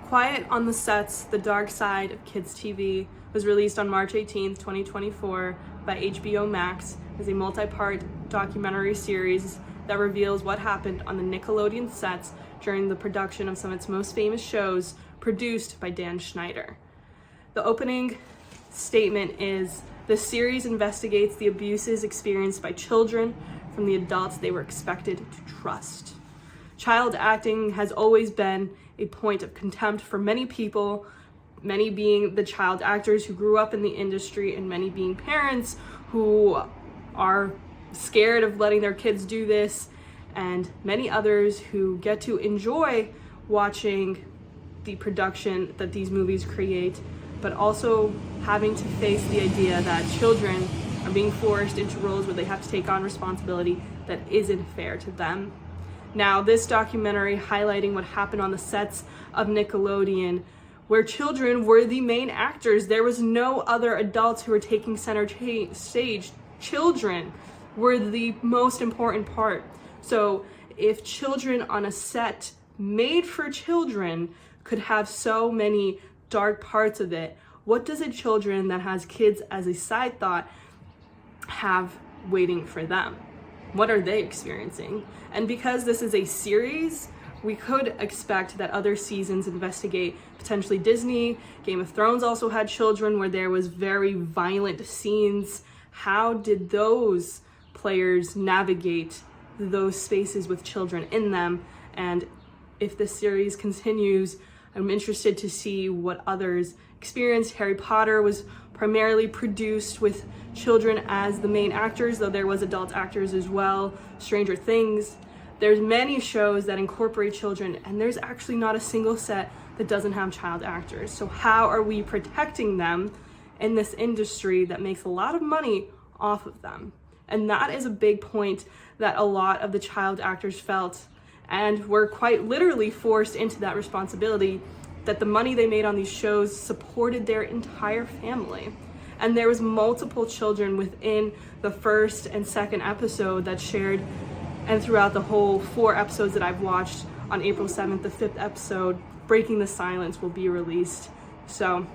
Quiet on the Sets, The Dark Side of Kids TV was released on March 18th, 2024 by HBO MAX as a multi-part documentary series that reveals what happened on the Nickelodeon sets during the production of some of its most famous shows produced by Dan Schneider. The opening statement is, "The series investigates the abuses experienced by children from the adults they were expected to trust." Child acting has always been a point of contempt for many people, many being the child actors who grew up in the industry and many being parents who are scared of letting their kids do this, and many others who get to enjoy watching the production that these movies create, but also having to face the idea that children are being forced into roles where they have to take on responsibility that isn't fair to them. Now, this documentary highlighting what happened on the sets of Nickelodeon, where children were the main actors. There was no other adults who were taking center stage. Children were the most important part. So if children on a set made for children could have so many dark parts of it, what does a children that has kids as a side thought have waiting for them? What are they experiencing? And because this is a series, we could expect that other seasons investigate potentially Disney. Game of Thrones also had children where there was very violent scenes. How did those players navigate those spaces with children in them? And if this series continues, I'm interested to see what others experienced. Harry Potter was primarily produced with children as the main actors, though there was adult actors as well. Stranger Things. There's many shows that incorporate children, and there's actually not a single set that doesn't have child actors. So how are we protecting them in this industry that makes a lot of money off of them? And that is a big point that a lot of the child actors felt, and were quite literally forced into that responsibility, that the money they made on these shows supported their entire family. And there was multiple children within the first and second episode that shared, and throughout the whole 4 episodes that I've watched, on April 7th, the 5th episode, Breaking the Silence, will be released. So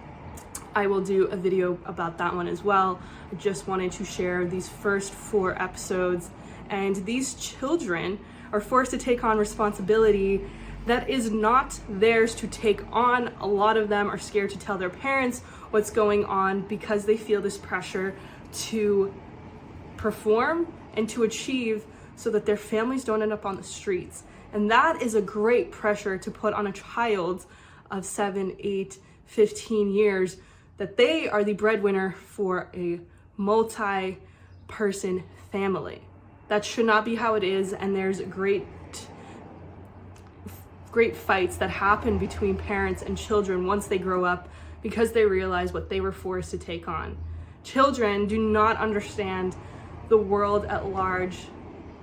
I will do a video about that one as well. I just wanted to share these first 4 episodes, and these children are forced to take on responsibility that is not theirs to take on. A lot of them are scared to tell their parents what's going on because they feel this pressure to perform and to achieve so that their families don't end up on the streets. And that is a great pressure to put on a child of 7, 8, 15 years, that they are the breadwinner for a multi-person family. That should not be how it is, and there's great fights that happen between parents and children once they grow up because they realize what they were forced to take on. Children do not understand the world at large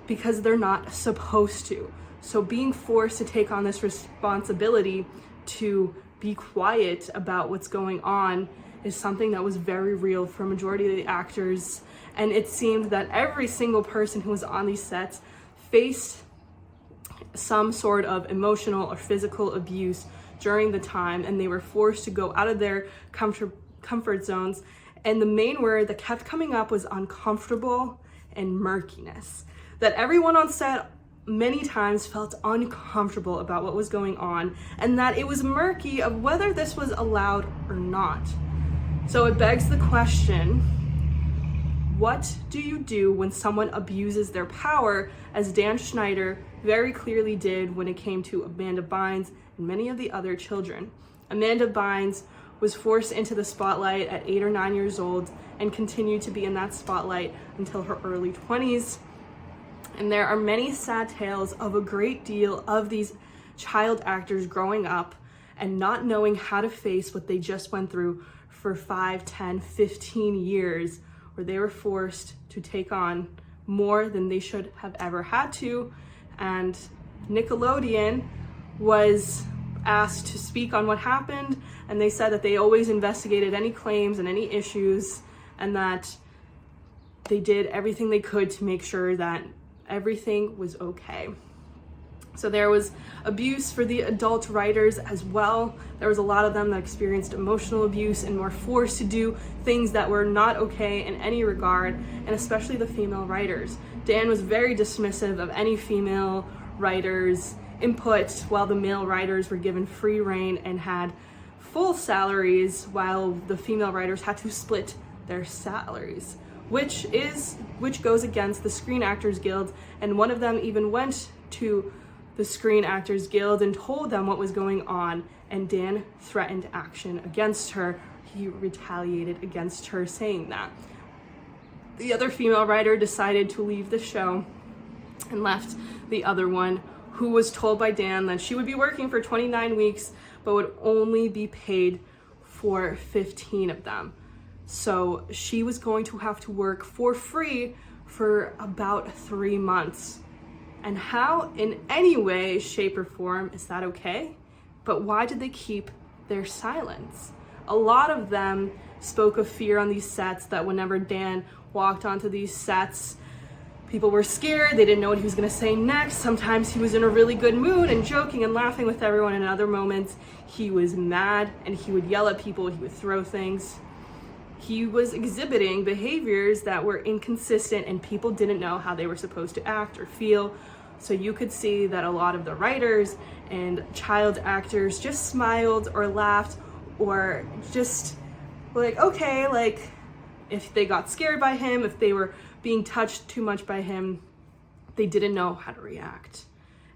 because they're not supposed to. So being forced to take on this responsibility to be quiet about what's going on is something that was very real for a majority of the actors. And it seemed that every single person who was on these sets faced some sort of emotional or physical abuse during the time, and they were forced to go out of their comfort zones. And the main word that kept coming up was uncomfortable and murkiness. That everyone on set many times felt uncomfortable about what was going on, and that it was murky of whether this was allowed or not. So it begs the question, what do you do when someone abuses their power, as Dan Schneider very clearly did when it came to Amanda Bynes and many of the other children? Amanda Bynes was forced into the spotlight at 8 or 9 years old and continued to be in that spotlight until her early 20s. And there are many sad tales of a great deal of these child actors growing up and not knowing how to face what they just went through for 5, 10, 15 years, where they were forced to take on more than they should have ever had to. And Nickelodeon was asked to speak on what happened, and they said that they always investigated any claims and any issues, and that they did everything they could to make sure that everything was okay. So there was abuse for the adult writers as well. There was a lot of them that experienced emotional abuse and were forced to do things that were not okay in any regard, and especially the female writers. Dan was very dismissive of any female writers' input, while the male writers were given free rein and had full salaries, while the female writers had to split their salaries, which goes against the Screen Actors Guild. And one of them even went to the Screen Actors Guild and told them what was going on, and Dan threatened action against her. He retaliated against her, saying that. The other female writer decided to leave the show and left the other one, who was told by Dan that she would be working for 29 weeks but would only be paid for 15 of them. So she was going to have to work for free for about 3 months. And how, in any way, shape, or form, is that okay? But why did they keep their silence? A lot of them spoke of fear on these sets, that whenever Dan walked onto these sets, people were scared. They didn't know what he was going to say next. Sometimes he was in a really good mood and joking and laughing with everyone. And in other moments, he was mad and he would yell at people. He would throw things. He was exhibiting behaviors that were inconsistent, and people didn't know how they were supposed to act or feel. So you could see that a lot of the writers and child actors just smiled or laughed, or just like, okay, like if they got scared by him, if they were being touched too much by him, they didn't know how to react.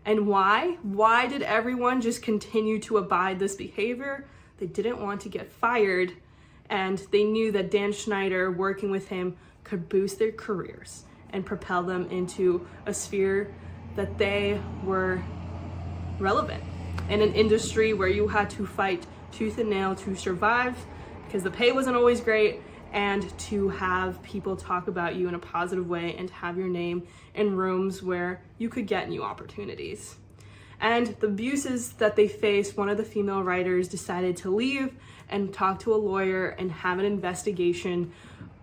And why? Why did everyone just continue to abide this behavior? They didn't want to get fired, and they knew that Dan Schneider working with him could boost their careers and propel them into a sphere that they were relevant in an industry where you had to fight tooth and nail to survive, because the pay wasn't always great, and to have people talk about you in a positive way and to have your name in rooms where you could get new opportunities. And the abuses that they faced, one of the female writers decided to leave and talk to a lawyer and have an investigation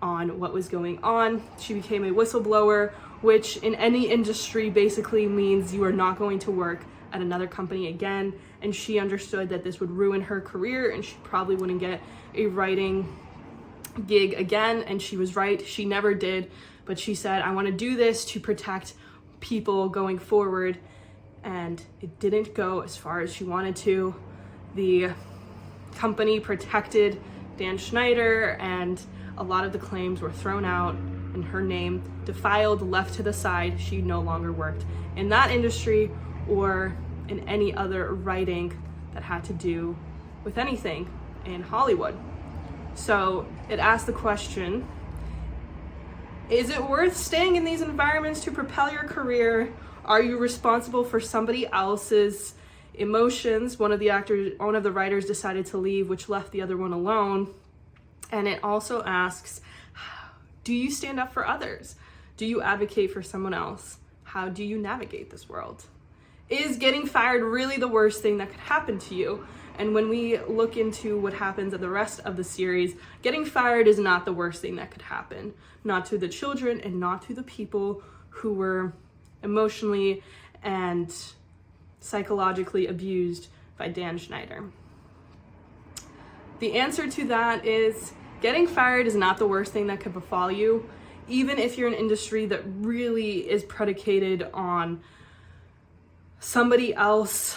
on what was going on. She became a whistleblower, which in any industry basically means you are not going to work at another company again. And she understood that this would ruin her career and she probably wouldn't get a writing gig again. And she was right, she never did. But she said, I want to do this to protect people going forward. And it didn't go as far as she wanted to. The company protected Dan Schneider, and a lot of the claims were thrown out and her name defiled, left to the side. She no longer worked in that industry or in any other writing that had to do with anything in Hollywood. So it asked the question, is it worth staying in these environments to propel your career? Are you responsible for somebody else's emotions? One of the writers decided to leave, which left the other one alone. And it also asks, do you stand up for others? Do you advocate for someone else? How do you navigate this world? Is getting fired really the worst thing that could happen to you? And when we look into what happens in the rest of the series, getting fired is not the worst thing that could happen. Not to the children and not to the people who were emotionally and psychologically abused by Dan Schneider. The answer to that is getting fired is not the worst thing that could befall you, even if you're in an industry that really is predicated on somebody else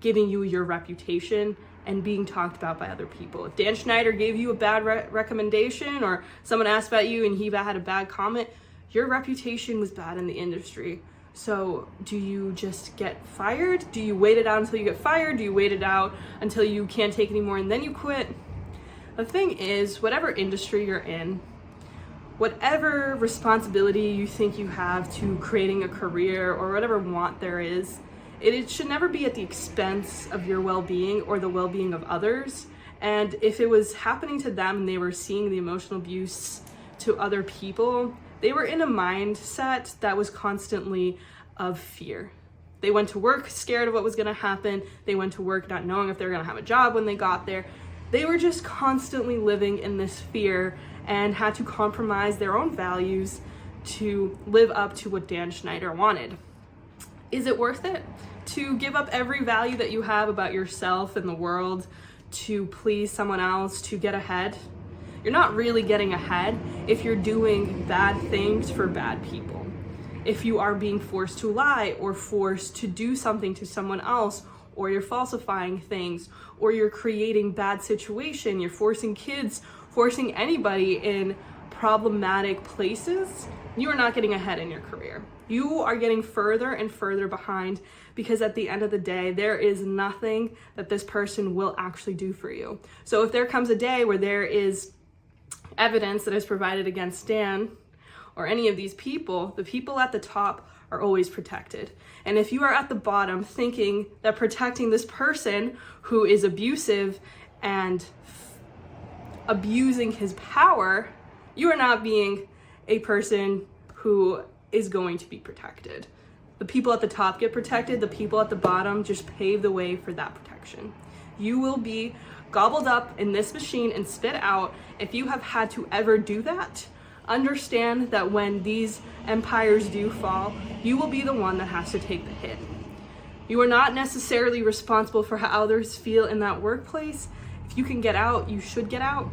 giving you your reputation and being talked about by other people. If Dan Schneider gave you a bad recommendation, or someone asked about you and he had a bad comment, your reputation was bad in the industry. So do you just get fired? Do you wait it out until you get fired? Do you wait it out until you can't take anymore and then you quit? The thing is, whatever industry you're in, whatever responsibility you think you have to creating a career or whatever want there is, it should never be at the expense of your well-being or the well-being of others. And if it was happening to them and they were seeing the emotional abuse to other people, they were in a mindset that was constantly of fear. They went to work scared of what was going to happen. They went to work not knowing if they were going to have a job when they got there. They were just constantly living in this fear and had to compromise their own values to live up to what Dan Schneider wanted. Is it worth it to give up every value that you have about yourself and the world to please someone else, to get ahead? You're not really getting ahead if you're doing bad things for bad people. If you are being forced to lie or forced to do something to someone else, or you're falsifying things, or you're creating bad situation, you're forcing kids, forcing anybody in problematic places, you are not getting ahead in your career. You are getting further and further behind, because at the end of the day, there is nothing that this person will actually do for you. So if there comes a day where there is evidence that is provided against Dan or any of these people, the people at the top are always protected. And if you are at the bottom thinking that protecting this person who is abusive and abusing his power, you are not being a person who is going to be protected. The people at the top get protected, the people at the bottom just pave the way for that protection. You will be gobbled up in this machine and spit out. If you have had to ever do that, understand that when these empires do fall, you will be the one that has to take the hit. You are not necessarily responsible for how others feel in that workplace. If you can get out, you should get out.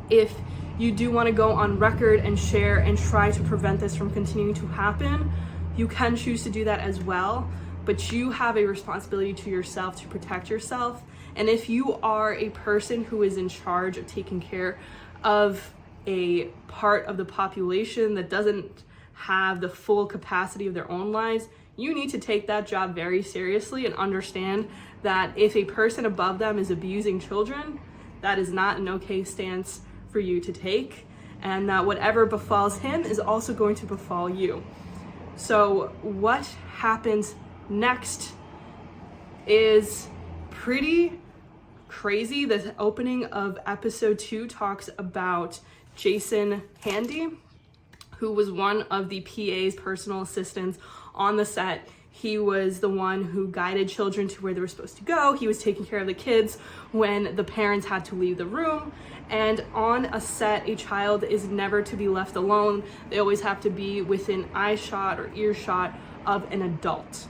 If you do want to go on record and share and try to prevent this from continuing to happen, you can choose to do that as well, but you have a responsibility to yourself to protect yourself. And if you are a person who is in charge of taking care of a part of the population that doesn't have the full capacity of their own lives, you need to take that job very seriously and understand that if a person above them is abusing children, that is not an okay stance for you to take, and that whatever befalls him is also going to befall you. So what happens next is pretty crazy. The opening of episode 2 talks about Jason Handy, who was one of the PA's personal assistants on the set. He was the one who guided children to where they were supposed to go. He was taking care of the kids when the parents had to leave the room. And on a set, a child is never to be left alone. They always have to be within eye shot or earshot of an adult.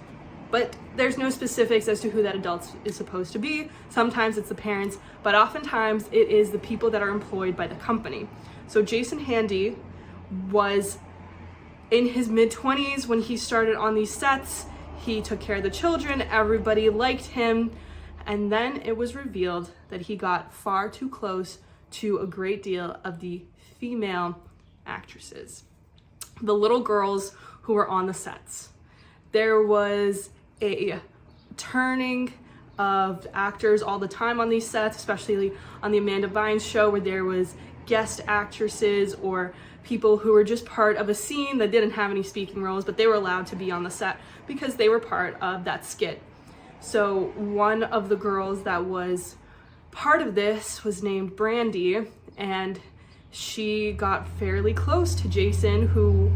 But there's no specifics as to who that adult is supposed to be. Sometimes it's the parents, but oftentimes it is the people that are employed by the company. So Jason Handy was in his mid-20s when he started on these sets. He took care of the children, everybody liked him, and then it was revealed that he got far too close to a great deal of the female actresses, the little girls who were on the sets. There was a turning of actors all the time on these sets, especially on the Amanda Bynes show, where there was guest actresses or people who were just part of a scene that didn't have any speaking roles, but they were allowed to be on the set because they were part of that skit. So one of the girls that was part of this was named Brandy, and she got fairly close to Jason, who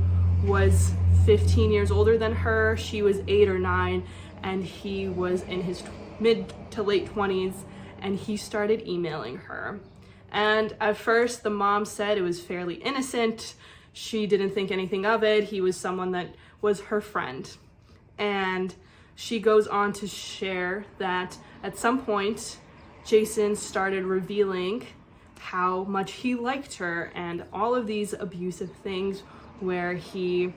was 15 years older than her. She was 8 or 9, and he was in his mid to late 20s, and he started emailing her. And at first, the mom said it was fairly innocent. She didn't think anything of it. He was someone that was her friend. And she goes on to share that at some point, Jason started revealing how much he liked her and all of these abusive things where he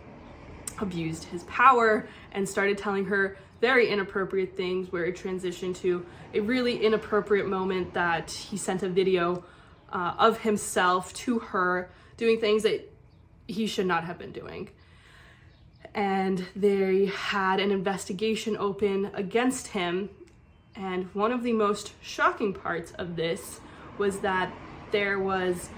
abused his power and started telling her very inappropriate things, where it transitioned to a really inappropriate moment that he sent a video of himself to her doing things that he should not have been doing. And they had an investigation open against him. And one of the most shocking parts of this was that there was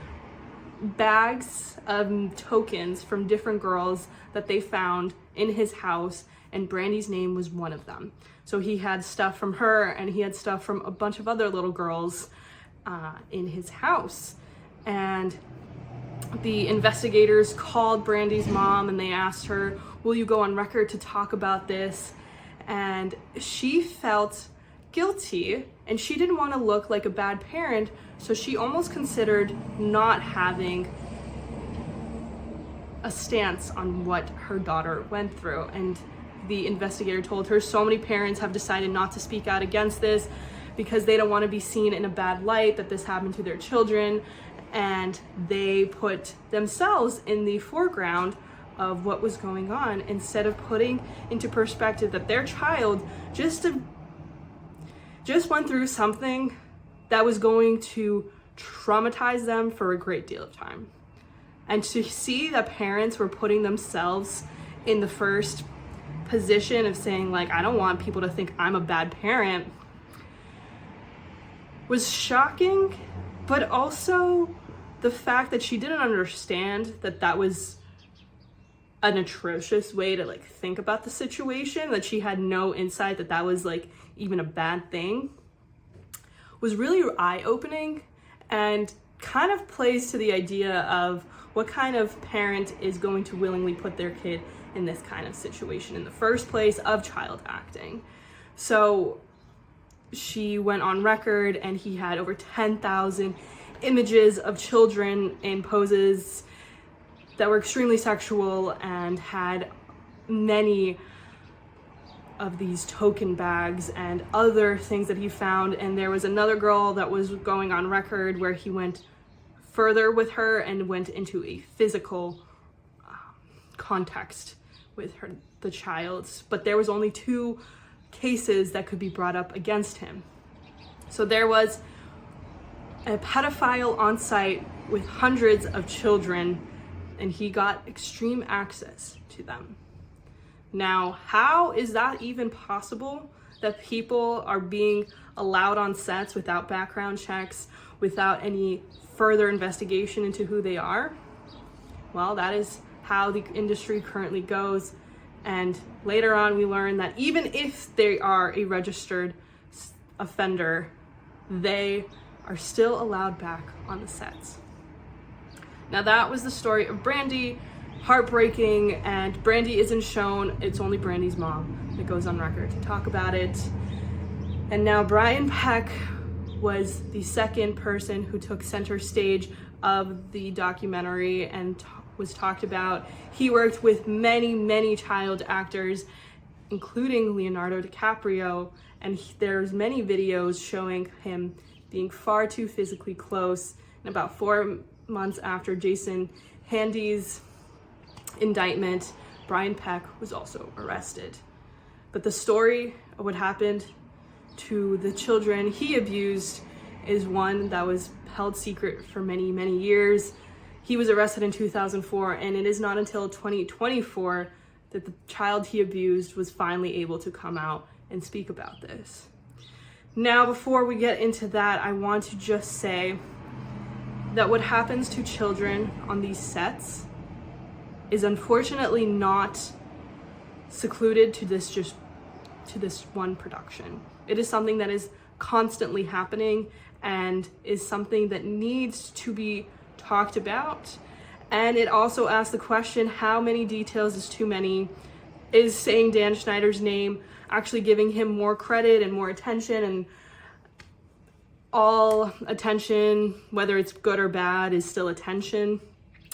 bags of tokens from different girls that they found in his house, and Brandy's name was one of them. So he had stuff from her, and he had stuff from a bunch of other little girls in his house. And the investigators called Brandy's mom and they asked her, will you go on record to talk about this? And she felt guilty, and she didn't want to look like a bad parent, so she almost considered not having a stance on what her daughter went through. And the investigator told her, so many parents have decided not to speak out against this because they don't want to be seen in a bad light that this happened to their children, and they put themselves in the foreground of what was going on instead of putting into perspective that their child just went through something that was going to traumatize them for a great deal of time. And to see that parents were putting themselves in the first position of saying, like, I don't want people to think I'm a bad parent, was shocking. But also the fact that she didn't understand that that was an atrocious way to like think about the situation, that she had no insight that that was like even a bad thing, was really eye-opening, and kind of plays to the idea of what kind of parent is going to willingly put their kid in this kind of situation in the first place of child acting. So she went on record, and he had over 10,000 images of children in poses that were extremely sexual, and had many of these token bags and other things that he found. And there was another girl that was going on record where he went further with her and went into a physical context with her, the child. But there was only 2 cases that could be brought up against him. So there was a pedophile on site with hundreds of children, and he got extreme access to them. Now, how is that even possible, that people are being allowed on sets without background checks, without any further investigation into who they are? Well, that is how the industry currently goes. And later on, we learn that even if they are a registered offender, they are still allowed back on the sets. Now, that was the story of Brandy. Heartbreaking, and Brandy isn't shown. It's only Brandy's mom that goes on record to talk about it. And now Brian Peck was the second person who took center stage of the documentary and was talked about. He worked with many child actors, including Leonardo DiCaprio, and there's many videos showing him being far too physically close. And about 4 months after Jason Handy's indictment, Brian Peck was also arrested. But the story of what happened to the children he abused is one that was held secret for many years. He was arrested in 2004, and it is not until 2024 that the child he abused was finally able to come out and speak about this. Now, before we get into that, I want to just say that what happens to children on these sets is unfortunately not secluded to this one production. It is something that is constantly happening, and is something that needs to be talked about. And it also asks the question, how many details is too many? Is saying Dan Schneider's name actually giving him more credit and more attention? And all attention, whether it's good or bad, is still attention.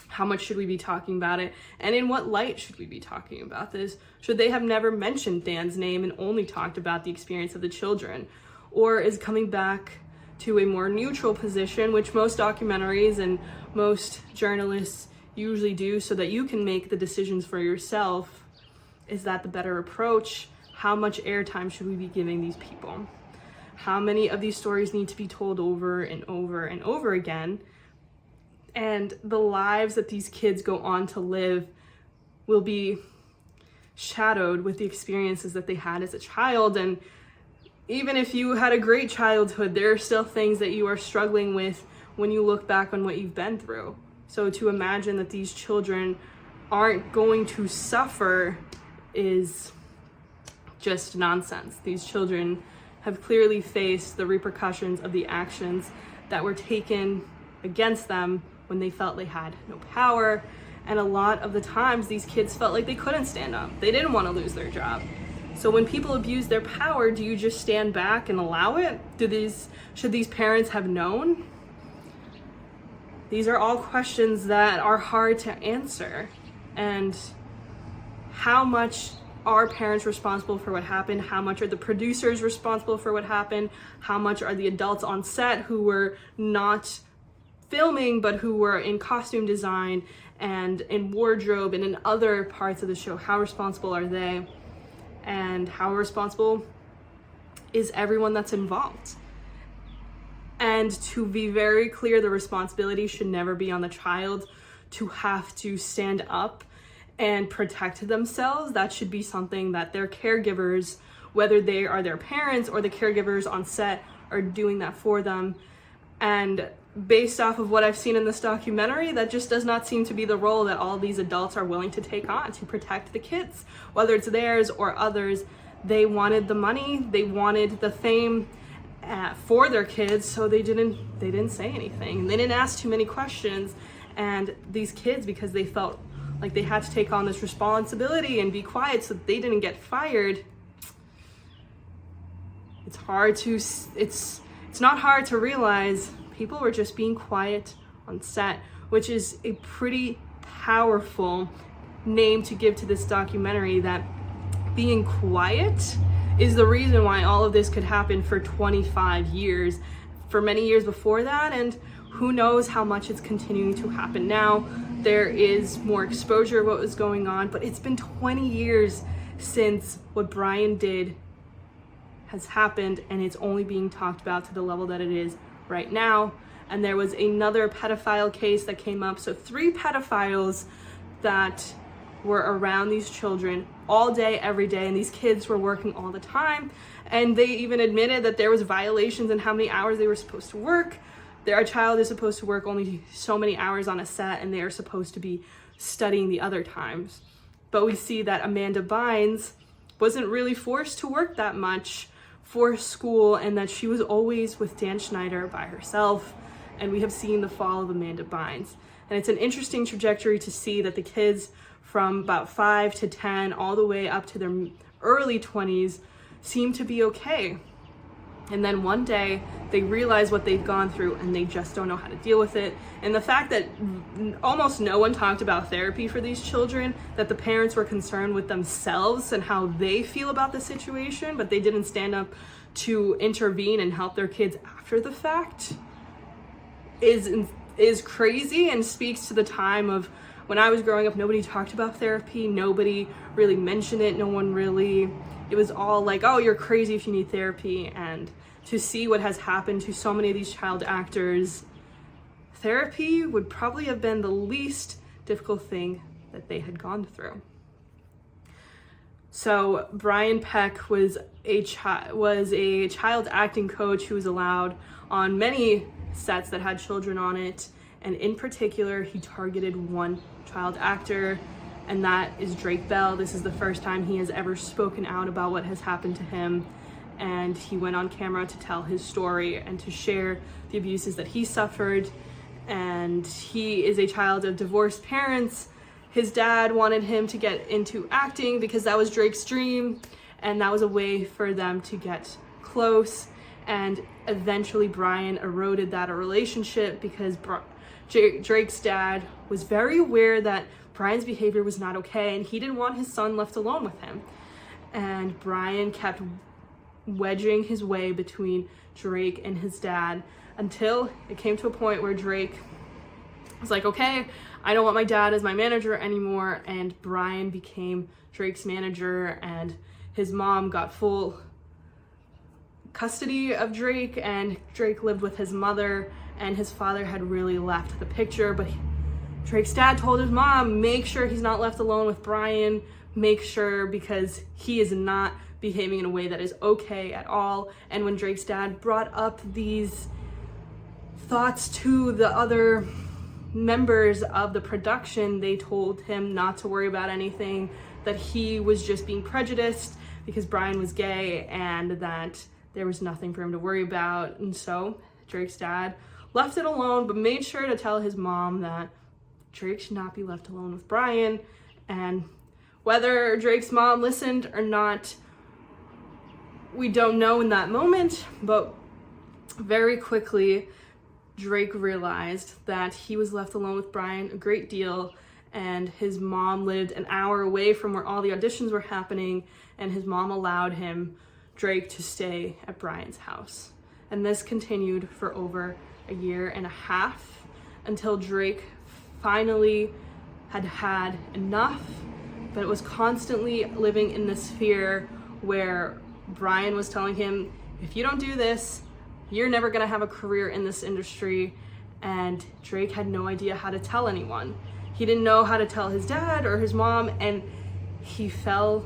How much should we be talking about it? And in what light should we be talking about this? Should they have never mentioned Dan's name and only talked about the experience of the children? Or is coming back to a more neutral position, which most documentaries and most journalists usually do so that you can make the decisions for yourself, is that the better approach? How much airtime should we be giving these people? How many of these stories need to be told over and over and over again? And the lives that these kids go on to live will be shadowed with the experiences that they had as a child. And even if you had a great childhood, there are still things that you are struggling with when you look back on what you've been through. So to imagine that these children aren't going to suffer is just nonsense. These children have clearly faced the repercussions of the actions that were taken against them when they felt they had no power. And a lot of the times these kids felt like they couldn't stand up. They didn't want to lose their job. So when people abuse their power, do you just stand back and allow it? Should these parents have known? These are all questions that are hard to answer. And how much are parents responsible for what happened? How much are the producers responsible for what happened? How much are the adults on set who were not filming but who were in costume design and in wardrobe and in other parts of the show? How responsible are they? And how responsible is everyone that's involved? And to be very clear, the responsibility should never be on the child to have to stand up and protect themselves. That should be something that their caregivers, whether they are their parents or the caregivers on set, are doing that for them. And based off of what I've seen in this documentary, that just does not seem to be the role that all these adults are willing to take on to protect the kids, whether it's theirs or others. They wanted the money, they wanted the fame for their kids, so they didn't say anything. They didn't ask too many questions. And these kids, because they felt like they had to take on this responsibility and be quiet so that they didn't get fired, it's not hard to realize people were just being quiet on set, which is a pretty powerful name to give to this documentary, that being quiet is the reason why all of this could happen for 25 years, for many years before that, and who knows how much it's continuing to happen now. There is more exposure of what was going on, but it's been 20 years since what Brian did has happened, and it's only being talked about to the level that it is right now. And there was another pedophile case that came up. So 3 pedophiles that were around these children all day, every day, and these kids were working all the time. And they even admitted that there was violations in how many hours they were supposed to work. Their child is supposed to work only so many hours on a set, and they are supposed to be studying the other times. But we see that Amanda Bynes wasn't really forced to work that much for school, and that she was always with Dan Schneider by herself. And we have seen the fall of Amanda Bynes. And it's an interesting trajectory to see that the kids from about 5 to 10 all the way up to their early 20s seem to be okay. And then one day they realize what they've gone through and they just don't know how to deal with it. And the fact that almost no one talked about therapy for these children, that the parents were concerned with themselves and how they feel about the situation, but they didn't stand up to intervene and help their kids after the fact, is crazy, and speaks to the time of when I was growing up. Nobody talked about therapy. Nobody really mentioned it. It was all like, oh, you're crazy if you need therapy. And to see what has happened to so many of these child actors, therapy would probably have been the least difficult thing that they had gone through. So Brian Peck was a child acting coach who was allowed on many sets that had children on it. And in particular, he targeted one child actor, and that is Drake Bell. This is the first time he has ever spoken out about what has happened to him. And he went on camera to tell his story and to share the abuses that he suffered. And he is a child of divorced parents. His dad wanted him to get into acting because that was Drake's dream, and that was a way for them to get close. And eventually Brian eroded that relationship because Drake's dad was very aware that Brian's behavior was not okay, and he didn't want his son left alone with him. And Brian kept wedging his way between Drake and his dad until it came to a point where Drake was like, okay, I don't want my dad as my manager anymore. And Brian became Drake's manager, and his mom got full custody of Drake, and Drake lived with his mother, and his father had really left the picture. But Drake's dad told his mom, make sure he's not left alone with Brian, make sure, because he is not behaving in a way that is okay at all. And when Drake's dad brought up these thoughts to the other members of the production, they told him not to worry about anything, that he was just being prejudiced because Brian was gay, and that there was nothing for him to worry about. And so Drake's dad left it alone, but made sure to tell his mom that Drake should not be left alone with Brian. And whether Drake's mom listened or not, we don't know in that moment, but very quickly Drake realized that he was left alone with Brian a great deal, and his mom lived an hour away from where all the auditions were happening, and his mom allowed Drake to stay at Brian's house. And this continued for over a year and a half until Drake finally had enough, but it was constantly living in this fear where Brian was telling him, if you don't do this, you're never gonna have a career in this industry. And Drake had no idea how to tell anyone. He didn't know how to tell his dad or his mom, and he fell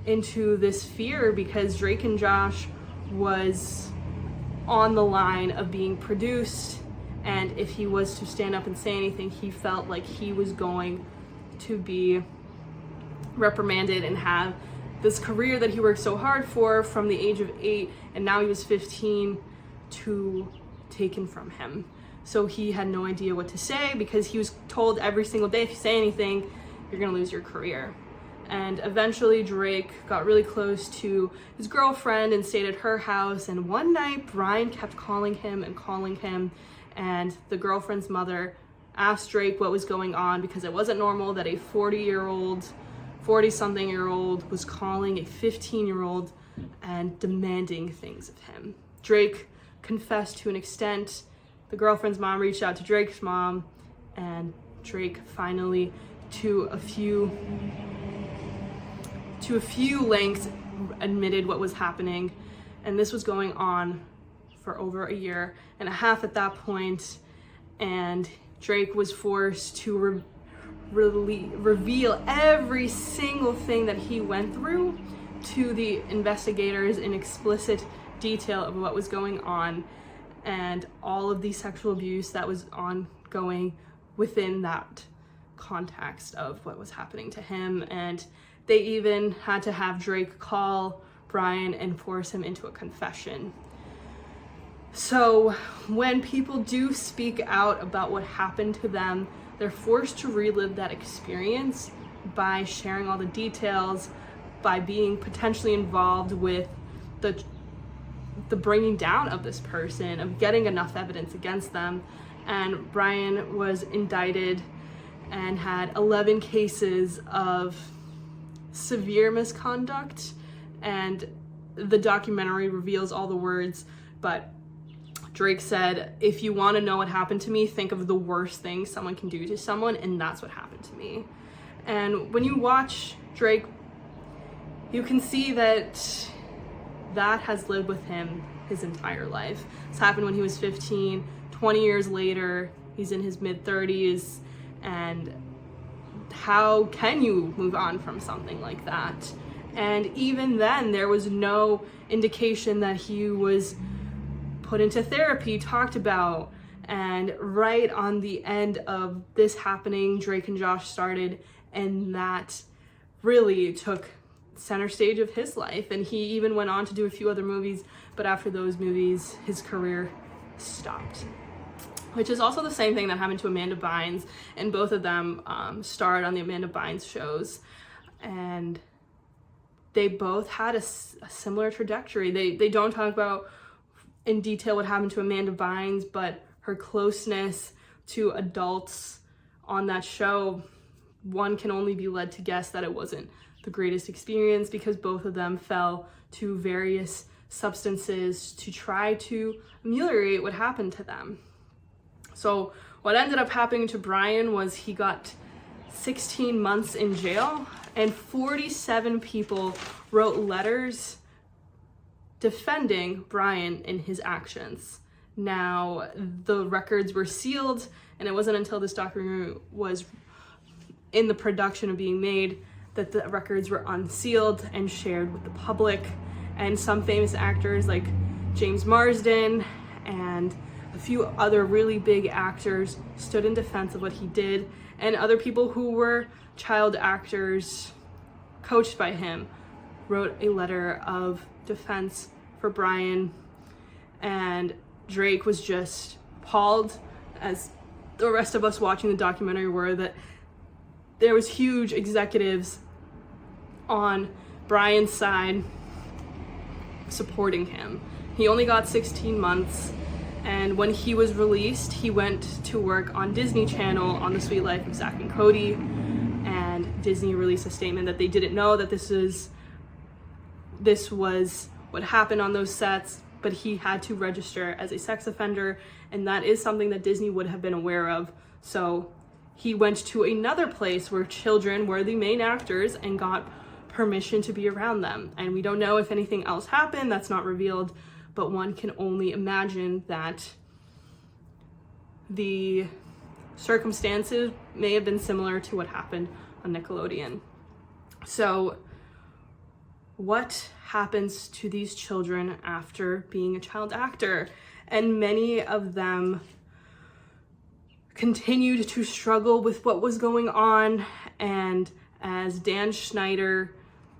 into this fear because Drake and Josh was on the line of being produced, and if he was to stand up and say anything, he felt like he was going to be reprimanded and have this career that he worked so hard for from the age of 8, and now he was 15, to taken from him. So he had no idea what to say because he was told every single day, if you say anything, you're gonna lose your career. And eventually Drake got really close to his girlfriend and stayed at her house, and one night Brian kept calling him, and the girlfriend's mother asked Drake what was going on because it wasn't normal that a 40-something-year-old was calling a 15-year-old and demanding things of him. Drake confessed to an extent. The girlfriend's mom reached out to Drake's mom, and Drake finally, to a few lengths, admitted what was happening. And this was going on for over a year and a half at that point, and Drake was forced to reveal every single thing that he went through to the investigators in explicit detail of what was going on and all of the sexual abuse that was ongoing within that context of what was happening to him. And they even had to have Drake call Brian and force him into a confession. So when people do speak out about what happened to them, they're forced to relive that experience by sharing all the details, by being potentially involved with the bringing down of this person, of getting enough evidence against them. And Brian was indicted and had 11 cases of severe misconduct, and the documentary reveals all the words, but Drake said, if you want to know what happened to me, think of the worst thing someone can do to someone, and that's what happened to me. And when you watch Drake, you can see that has lived with him his entire life. This happened when he was 15. 20 years later, he's in his mid-30s, and how can you move on from something like that? And even then, there was no indication that he was put into therapy, talked about. And right on the end of this happening, Drake and Josh started, and that really took center stage of his life. And he even went on to do a few other movies, but after those movies, his career stopped. Which is also the same thing that happened to Amanda Bynes, and both of them starred on the Amanda Bynes shows, and they both had a similar trajectory. They don't talk about in detail what happened to Amanda Bynes, but her closeness to adults on that show, one can only be led to guess that it wasn't the greatest experience, because both of them fell to various substances to try to ameliorate what happened to them. So what ended up happening to Brian was he got 16 months in jail, and 47 people wrote letters defending Brian in his actions. Now, the records were sealed, and it wasn't until this documentary was in the production of being made that the records were unsealed and shared with the public. And some famous actors like James Marsden and a few other really big actors stood in defense of what he did, and other people who were child actors coached by him wrote a letter of defense for Brian. And Drake was just appalled, as the rest of us watching the documentary were, that there was huge executives on Brian's side supporting him. He only got 16 months, And when he was released, he went to work on Disney Channel on The Sweet Life of Zack and Cody. And Disney released a statement that they didn't know that this was what happened on those sets, but he had to register as a sex offender, and that is something that Disney would have been aware of. So he went to another place where children were the main actors and got permission to be around them. And we don't know if anything else happened, that's not revealed, but one can only imagine that the circumstances may have been similar to what happened on Nickelodeon. So what happens to these children after being a child actor? And many of them continued to struggle with what was going on, and as Dan Schneider's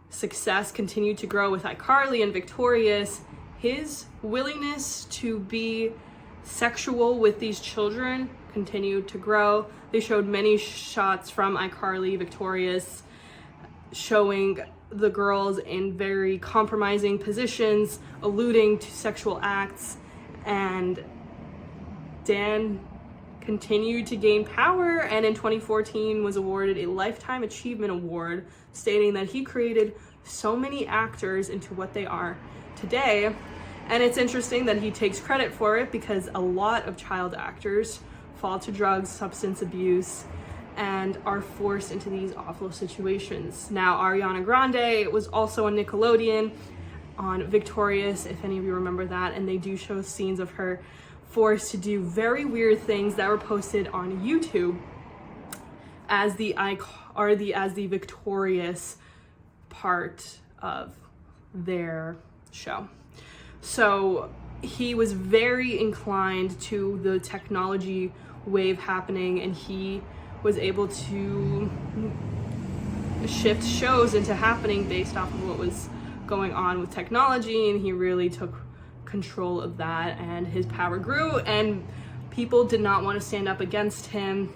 success continued to grow with iCarly and Victorious, his willingness to be sexual with these children continued to grow. They showed many shots from iCarly, Victorious, showing the girls in very compromising positions, alluding to sexual acts, and Dan continued to gain power, and in 2014 was awarded a Lifetime Achievement Award, stating that he created so many actors into what they are today. And it's interesting that he takes credit for it, because a lot of child actors fall to drugs, substance abuse, and are forced into these awful situations. Now, Ariana Grande was also on Nickelodeon on Victorious, if any of you remember that, and they do show scenes of her forced to do very weird things that were posted on YouTube as the Victorious part of their show. So he was very inclined to the technology wave happening, and he was able to shift shows into happening based off of what was going on with technology, and he really took control of that, and his power grew, and people did not want to stand up against him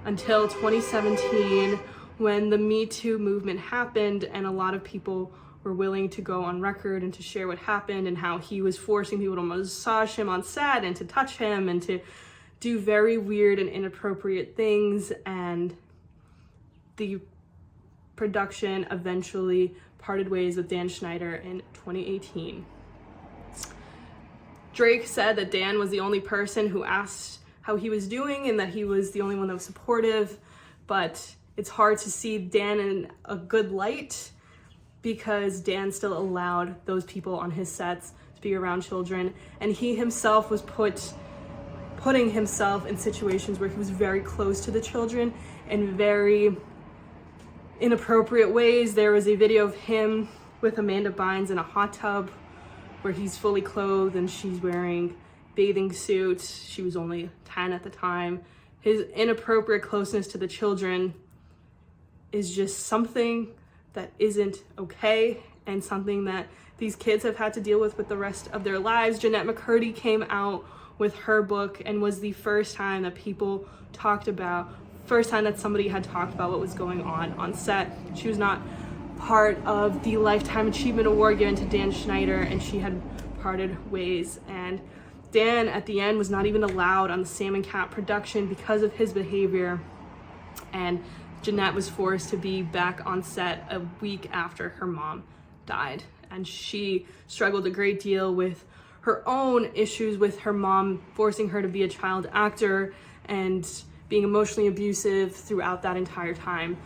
until 2017, when the Me Too movement happened, and a lot of people were willing to go on record and to share what happened and how he was forcing people to massage him on set and to touch him and to do very weird and inappropriate things. And the production eventually parted ways with Dan Schneider in 2018. Drake said that Dan was the only person who asked how he was doing and that he was the only one that was supportive, but it's hard to see Dan in a good light, because Dan still allowed those people on his sets to be around children, and he himself was putting himself in situations where he was very close to the children in very inappropriate ways. There was a video of him with Amanda Bynes in a hot tub where he's fully clothed and she's wearing bathing suits. She was only 10 at the time. His inappropriate closeness to the children is just something that isn't okay, and something that these kids have had to deal with the rest of their lives. Jennette McCurdy came out with her book, and was the first time that somebody had talked about what was going on set. She was not part of the Lifetime Achievement Award given to Dan Schneider, and she had parted ways. And Dan, at the end, was not even allowed on the Salmon Cat production because of his behavior, and Jennette was forced to be back on set a week after her mom died. And she struggled a great deal with her own issues with her mom forcing her to be a child actor and being emotionally abusive throughout that entire time.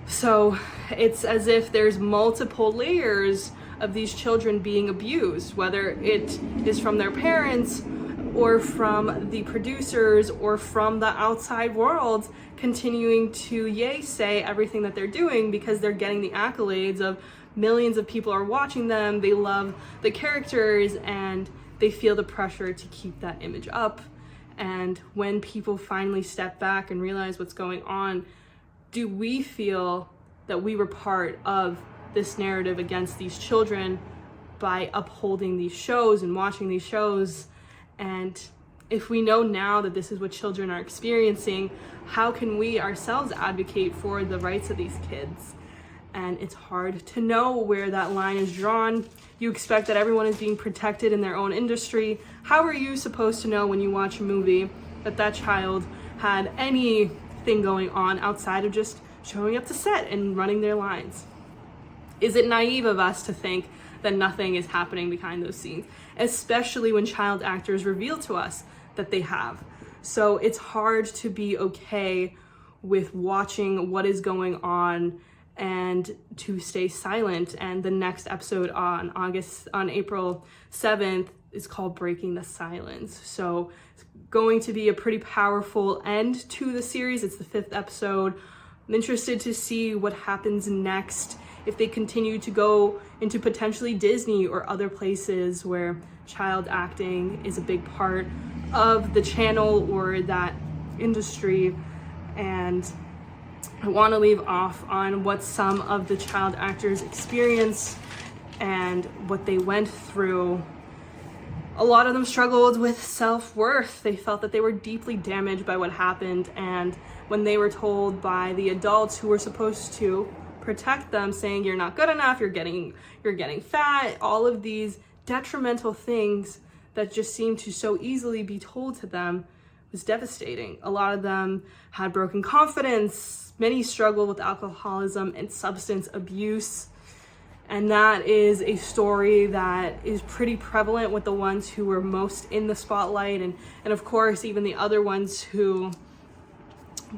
So it's as if there's multiple layers of these children being abused, whether it is from their parents or from the producers or from the outside world continuing to say everything that they're doing because they're getting the accolades of millions of people are watching them, they love the characters, and they feel the pressure to keep that image up. And when people finally step back and realize what's going on, do we feel that we were part of this narrative against these children by upholding these shows and watching these shows? And if we know now that this is what children are experiencing, how can we ourselves advocate for the rights of these kids? and it's hard to know where that line is drawn. You expect that everyone is being protected in their own industry. How are you supposed to know when you watch a movie that that child had anything going on outside of just showing up to set and running their lines? Is it naive of us to think that nothing is happening behind those scenes, especially when child actors reveal to us that they have? So it's hard to be okay with watching what is going on and to stay silent. And the next episode on April 7th is called Breaking the Silence. So it's going to be a pretty powerful end to the series. It's the 5th episode. I'm interested to see what happens next, if they continue to go into potentially Disney or other places where child acting is a big part of the channel or that industry. And I want to leave off on what some of the child actors experience and what they went through. A lot of them struggled with self-worth. They felt that they were deeply damaged by what happened, and when they were told by the adults who were supposed to protect them, saying you're not good enough, you're getting fat, all of these detrimental things that just seemed to so easily be told to them, was devastating. A lot of them had broken confidence. Many struggled with alcoholism and substance abuse. And that is a story that is pretty prevalent with the ones who were most in the spotlight. And of course, even the other ones who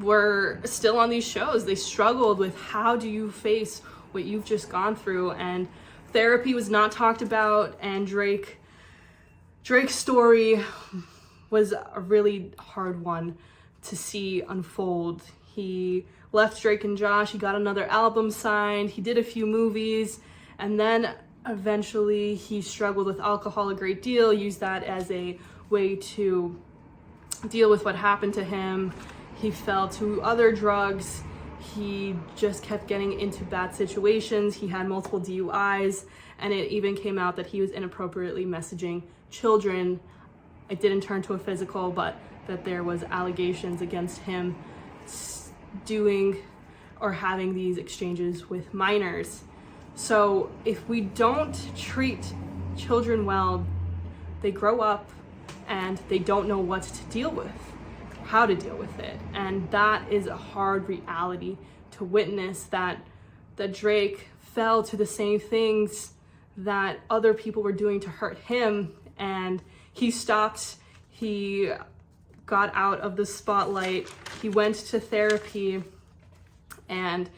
were still on these shows, they struggled with how do you face what you've just gone through. And therapy was not talked about. And Drake's story was a really hard one to see unfold. He left Drake and Josh, he got another album signed, he did a few movies, and then eventually he struggled with alcohol a great deal, used that as a way to deal with what happened to him. He fell to other drugs. He just kept getting into bad situations. He had multiple DUIs, and it even came out that he was inappropriately messaging children. It didn't turn to a physical, but that there was allegations against him doing or having these exchanges with minors. So if we don't treat children well, they grow up and they don't know what to deal with, how to deal with it. And that is a hard reality to witness, that Drake fell to the same things that other people were doing to hurt him, and he stopped. He got out of the spotlight. He went to therapy, and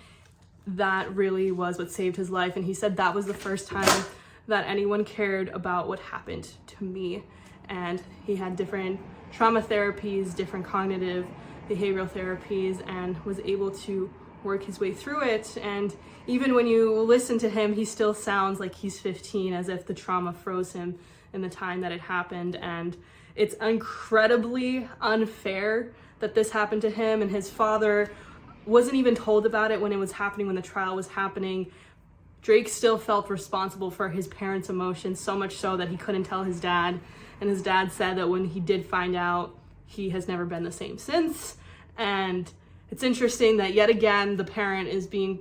that really was what saved his life. And he said that was the first time that anyone cared about what happened to me. And he had different trauma therapies, different cognitive behavioral therapies, and was able to work his way through it. And even when you listen to him, he still sounds like he's 15, as if the trauma froze him in the time that it happened. And it's incredibly unfair that this happened to him, and his father wasn't even told about it when it was happening, when the trial was happening. Drake still felt responsible for his parents' emotions, so much so that he couldn't tell his dad. And his dad said that when he did find out, he has never been the same since. And it's interesting that yet again, the parent is being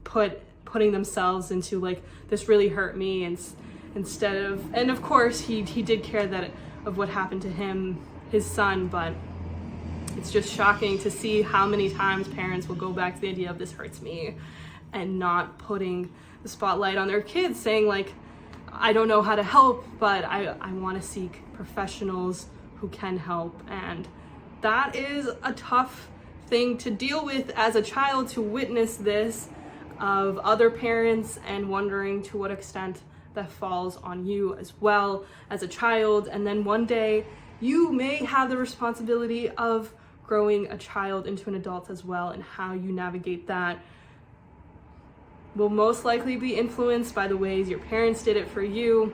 putting themselves into like, this really hurt me, and instead of, and of course he did care of what happened to him, his son, but it's just shocking to see how many times parents will go back to the idea of this hurts me, and not putting the spotlight on their kids, saying like, I don't know how to help, but I want to seek professionals who can help. And that is a tough thing to deal with as a child, to witness this of other parents and wondering to what extent that falls on you as well as a child. And then one day you may have the responsibility of growing a child into an adult as well, and how you navigate that will most likely be influenced by the ways your parents did it for you,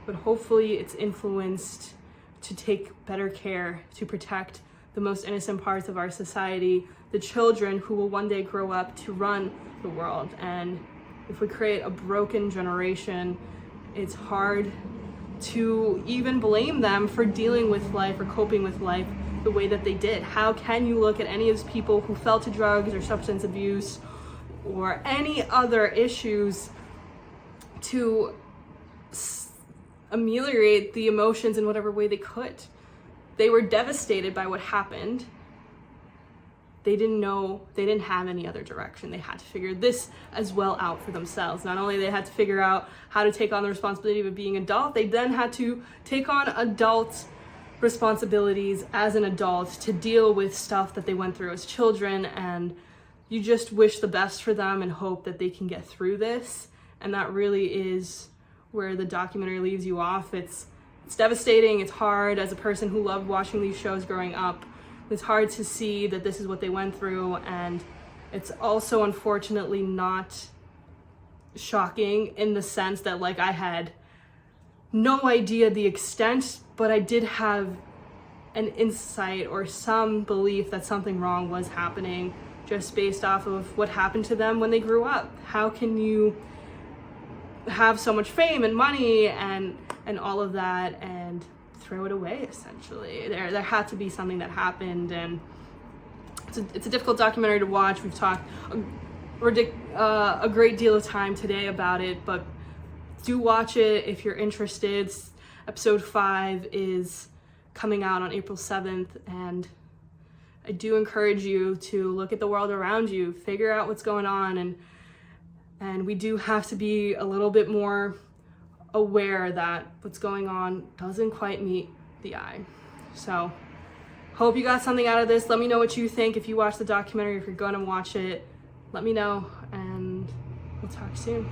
but hopefully it's influenced to take better care to protect the most innocent parts of our society, the children who will one day grow up to run the world. And if we create a broken generation, it's hard to even blame them for dealing with life or coping with life the way that they did. How can you look at any of those people who fell to drugs or substance abuse or any other issues to ameliorate the emotions in whatever way they could. They were devastated by what happened. They didn't have any other direction. They had to figure this as well out for themselves. Not only they had to figure out how to take on the responsibility of being adult, they then had to take on adult responsibilities as an adult to deal with stuff that they went through as children, and you just wish the best for them and hope that they can get through this. And that really is where the documentary leaves you off. It's devastating. It's hard. As a person who loved watching these shows growing up, it's hard to see that this is what they went through, and it's also unfortunately not shocking in the sense that, like, I had no idea the extent, but I did have an insight or some belief that something wrong was happening just based off of what happened to them when they grew up. How can you have so much fame and money and all of that and throw it away, essentially? There had to be something that happened, and it's a difficult documentary to watch. We've talked a great deal of time today about it, but do watch it if you're interested. Episode 5 is coming out on April 7th, and I do encourage you to look at the world around you, figure out what's going on, and we do have to be a little bit more aware that what's going on doesn't quite meet the eye. So, hope you got something out of this. Let me know what you think if you watch the documentary, if you're gonna watch it. Let me know, and we'll talk soon.